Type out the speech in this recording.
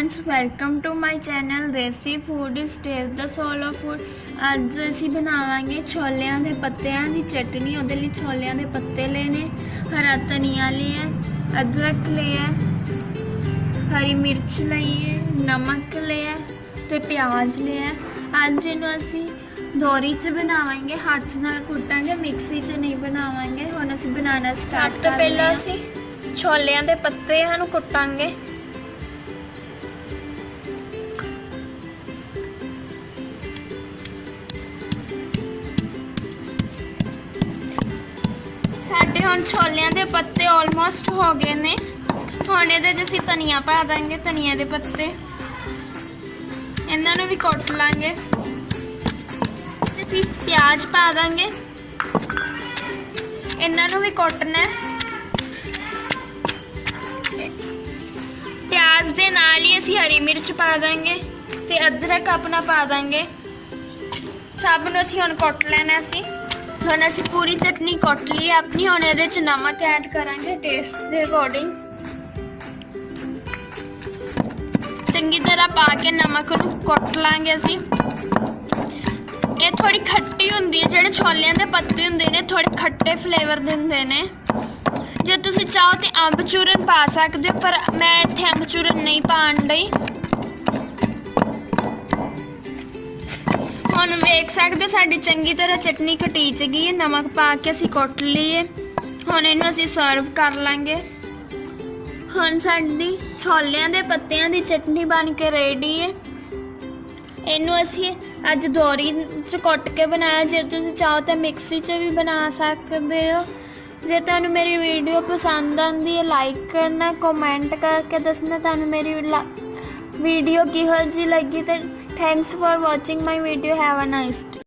Friends welcome to my channel Desi foodies taste the soul of food. अज असी बनावांगे छोलियां दे पत्तियां दी चटनी। उहदे लई छोलियां दे पत्ते लेने, हरा धनिया लिया, अदरक लिया, हरी मिर्च लईए, नमक लिया ते प्याज लिया। अज इहनूं असी दोरी च बनावांगे, हाथ नाल कुटांगे, मिक्सी च नहीं बनावांगे। हुण असी बनाना स्टार्ट कर पहला असी छोलियां दे पत्ते नूं कुटांगे। साडे हुण छोलियां दे पत्ते ऑलमोस्ट हो गए ने। हुण इहदे च असीं धनिया पा देंगे, धनिया दे पत्ते इन्हां नूं भी कुट लांगे। असीं प्याज पा देंगे, इन्हां नूं भी कुटना है। प्याज दे नाल ही असीं हरी मिर्च पा देंगे ते अदरक अपना पा देंगे। सब नूं असीं हुण कुट लेना। असीं हुण असीं पूरी चटनी कुट ली अपनी। हुण इहदे च नमक ऐड करांगे टेस्ट दे अकॉर्डिंग। चंगी तरह पा के नमक नूं कुट लांगे असीं। ये थोड़ी खट्टी हुंदी है, जिहड़े छोलियां दे पत्ते हुंदे ने थोड़े खट्टे फ्लेवर दिंदे ने। जे तुसीं चाहो तो अंब चूरन पा सकदे हो, पर मैं इत्थे अंब चूरन नहीं पाण लई। हुण वेख सकदे साडी चंगी तरह चटनी कटीच गई है। नमक पा के असीं कुट लईए। हुण इहनूं असीं सर्व कर लांगे। हुण साडी छोलियां दे पत्तियां दी चटनी बन के रेडी है। इहनूं असीं अज दोरी च कुट के बनाया। जे तुसीं चाहो तो मिक्सी च भी बना सकदे हो। जे तुहानूं मेरी वीडियो पसंद आंदी है लाइक करना, कमेंट करके दसना तुहानूं मेरी वीडियो किहो जी लगी। तो thanks for watching my video. Have a nice day.